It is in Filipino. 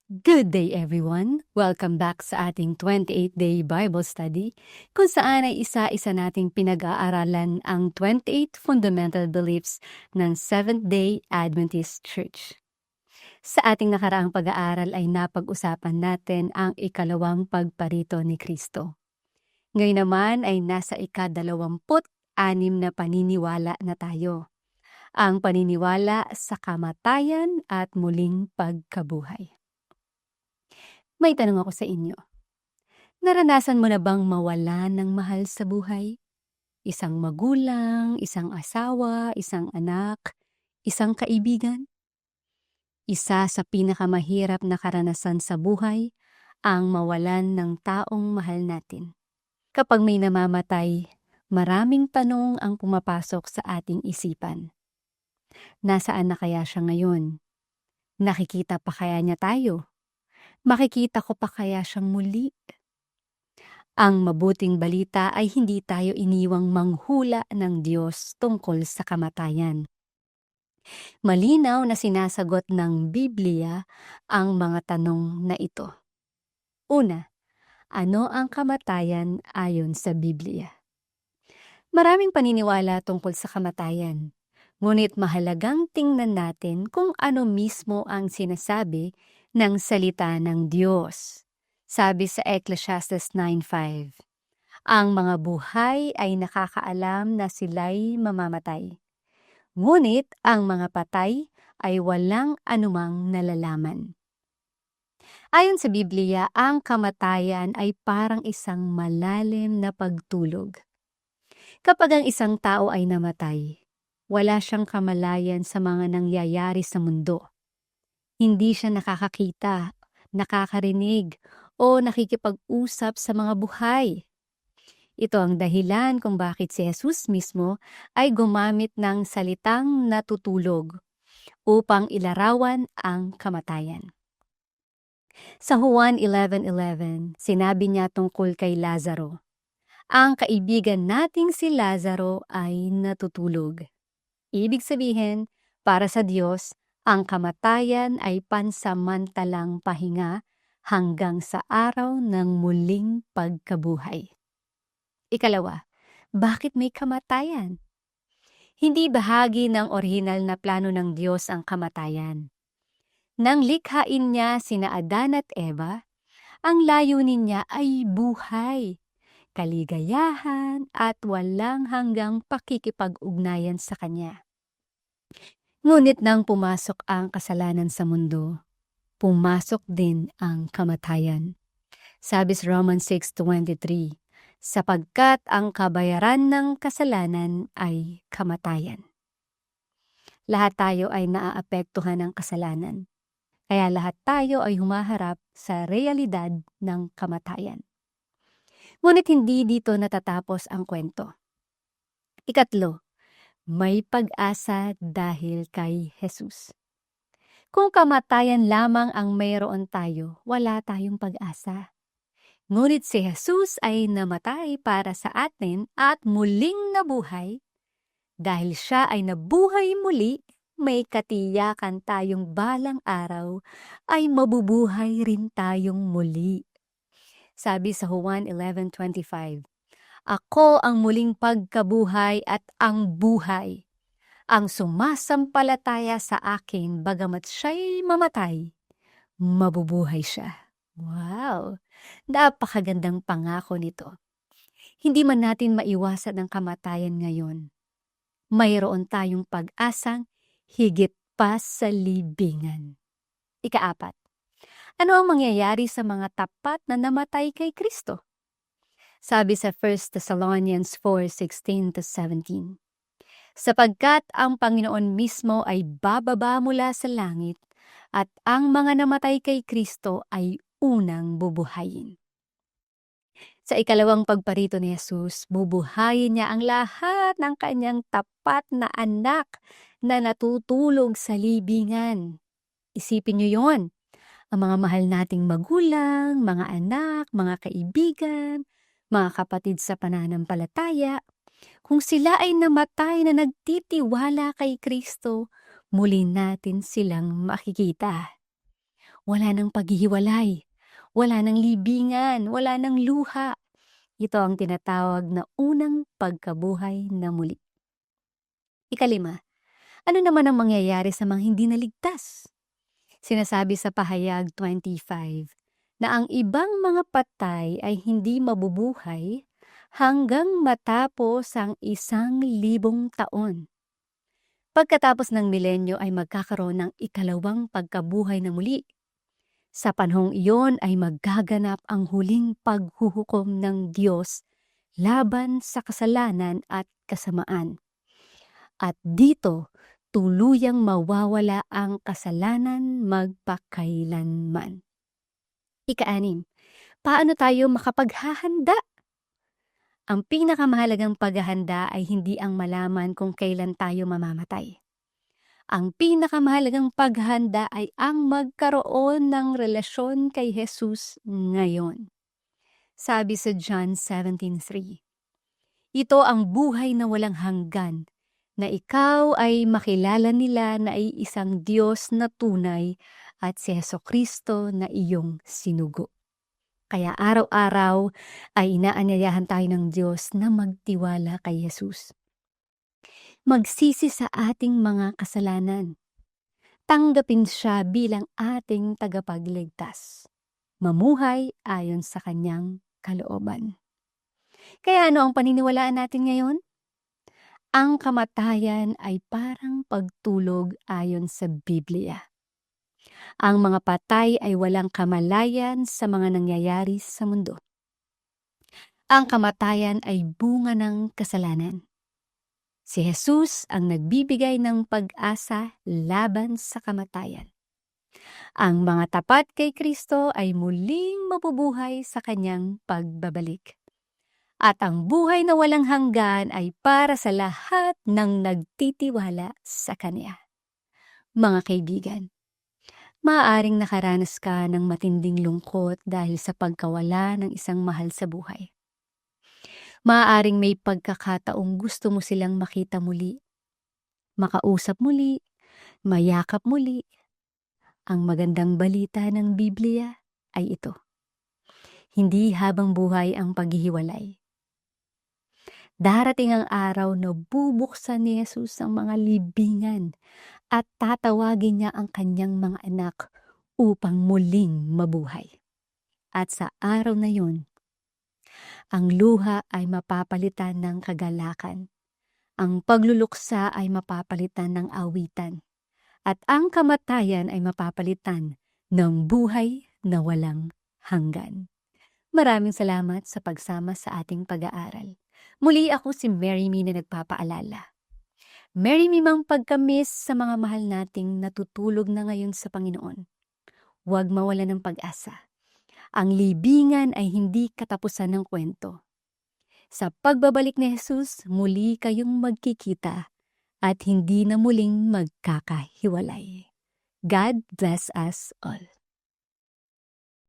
Good day everyone! Welcome back sa ating 28-day Bible Study kung saan ay isa-isa nating pinag-aaralan ang 28 fundamental beliefs ng Seventh-day Adventist Church. Sa ating nakaraang pag-aaral ay napag-usapan natin ang ikalawang pagparito ni Kristo. Ngayon naman ay nasa ika-26 na paniniwala na tayo. Ang paniniwala sa kamatayan at muling pagkabuhay. May tanong ako sa inyo. Naranasan mo na bang mawalan ng mahal sa buhay? Isang magulang, isang asawa, isang anak, isang kaibigan? Isa sa pinakamahirap na karanasan sa buhay ang mawalan ng taong mahal natin. Kapag may namamatay, maraming tanong ang pumapasok sa ating isipan. Nasaan na kaya siya ngayon? Nakikita pa kaya niya tayo? Makikita ko pa kaya siyang muli? Ang mabuting balita ay hindi tayo iniwang manghula ng Diyos tungkol sa kamatayan. Malinaw na sinasagot ng Biblia ang mga tanong na ito. Una, ano ang kamatayan ayon sa Biblia? Maraming paniniwala tungkol sa kamatayan, ngunit mahalagang tingnan natin kung ano mismo ang sinasabi ng salita ng Diyos. Sabi sa Ecclesiastes 9:5, ang mga buhay ay nakakaalam na sila'y mamamatay. Ngunit ang mga patay ay walang anumang nalalaman. Ayon sa Biblia, ang kamatayan ay parang isang malalim na pagtulog. Kapag ang isang tao ay namatay, wala siyang kamalayan sa mga nangyayari sa mundo. Hindi siya nakakakita, nakakarinig, o nakikipag-usap sa mga buhay. Ito ang dahilan kung bakit si Jesus mismo ay gumamit ng salitang natutulog upang ilarawan ang kamatayan. Sa Juan 11:11, sinabi niya tungkol kay Lazaro, ang kaibigan nating si Lazaro ay natutulog. Ibig sabihin, para sa Diyos, ang kamatayan ay pansamantalang pahinga hanggang sa araw ng muling pagkabuhay. Ikalawa, bakit may kamatayan? Hindi bahagi ng orihinal na plano ng Diyos ang kamatayan. Nang likhain niya sina Adan at Eva, ang layunin niya ay buhay, kaligayahan at walang hanggang pakikipag-ugnayan sa Kanya. Ngunit nang pumasok ang kasalanan sa mundo, pumasok din ang kamatayan. Sabi sa Romans 6:23, sapagkat ang kabayaran ng kasalanan ay kamatayan. Lahat tayo ay naaapektuhan ng kasalanan, kaya lahat tayo ay humaharap sa realidad ng kamatayan. Ngunit hindi dito natatapos ang kwento. Ikatlo, may pag-asa dahil kay Jesus. Kung kamatayan lamang ang mayroon tayo, wala tayong pag-asa. Ngunit si Jesus ay namatay para sa atin at muling nabuhay. Dahil siya ay nabuhay muli, may katiyakan tayong balang araw ay mabubuhay rin tayong muli. Sabi sa Juan 11:25, ako ang muling pagkabuhay at ang buhay. Ang sumasampalataya sa akin bagamat siya'y mamatay, mabubuhay siya. Wow! Napakagandang pangako nito. Hindi man natin maiwasan ang kamatayan ngayon. Mayroon tayong pag-asang higit pa sa libingan. Ikaapat, ano ang mangyayari sa mga tapat na namatay kay Kristo? Sabi sa 1 Thessalonians 4:16-17, sapagkat ang Panginoon mismo ay bababa mula sa langit at ang mga namatay kay Kristo ay unang bubuhayin. Sa ikalawang pagparito ni Jesus, bubuhayin niya ang lahat ng kanyang tapat na anak na natutulog sa libingan. Isipin niyo yon, ang mga mahal nating magulang, mga anak, mga kaibigan, mga kapatid sa pananampalataya, kung sila ay namatay na nagtitiwala kay Kristo, muli natin silang makikita. Wala ng paghihiwalay, wala ng libingan, wala ng luha. Ito ang tinatawag na unang pagkabuhay na muli. Ikalima, ano naman ang mangyayari sa mga hindi naligtas? Sinasabi sa Pahayag 25 na ang ibang mga patay ay hindi mabubuhay hanggang matapos ang 1,000 taon. Pagkatapos ng milenyo ay magkakaroon ng ikalawang pagkabuhay na muli. Sa panahong iyon ay magaganap ang huling paghuhukom ng Diyos laban sa kasalanan at kasamaan. At dito, tuluyang mawawala ang kasalanan magpakailanman. Ika-6, paano tayo makapaghahanda? Ang pinakamahalagang paghahanda ay hindi ang malaman kung kailan tayo mamamatay. Ang pinakamahalagang paghahanda ay ang magkaroon ng relasyon kay Jesus ngayon. Sabi sa John 17:3, ito ang buhay na walang hanggan, na ikaw ay makilala nila na ay isang Diyos na tunay at si Jesucristo na iyong sinugo. Kaya araw-araw ay inaanyayahan tayo ng Diyos na magtiwala kay Jesus. Magsisi sa ating mga kasalanan. Tanggapin siya bilang ating tagapagligtas. Mamuhay ayon sa kanyang kalooban. Kaya ano ang paniniwalaan natin ngayon? Ang kamatayan ay parang pagtulog ayon sa Biblia. Ang mga patay ay walang kamalayan sa mga nangyayari sa mundo. Ang kamatayan ay bunga ng kasalanan. Si Jesus ang nagbibigay ng pag-asa laban sa kamatayan. Ang mga tapat kay Kristo ay muling mabubuhay sa kanyang pagbabalik. At ang buhay na walang hanggan ay para sa lahat ng nagtitiwala sa Kanya. Mga kaibigan, maaaring nakaranas ka ng matinding lungkot dahil sa pagkawala ng isang mahal sa buhay. Maaaring may pagkakataong gusto mo silang makita muli, makausap muli, mayakap muli. Ang magandang balita ng Biblia ay ito. Hindi habang buhay ang paghihiwalay. Darating ang araw na bubuksan ni Jesus ang mga libingan at tatawagin niya ang kanyang mga anak upang muling mabuhay. At sa araw na yun, ang luha ay mapapalitan ng kagalakan. Ang pagluluksa ay mapapalitan ng awitan. At ang kamatayan ay mapapalitan ng buhay na walang hanggan. Maraming salamat sa pagsama sa ating pag-aaral. Muli ako si Mary Me na nagpapaalala. Mary Me mang pagkamis sa mga mahal nating natutulog na ngayon sa Panginoon. Huwag mawala ng pag-asa. Ang libingan ay hindi katapusan ng kwento. Sa pagbabalik ni Jesus, muli kayong magkikita at hindi na muling magkakahiwalay. God bless us all.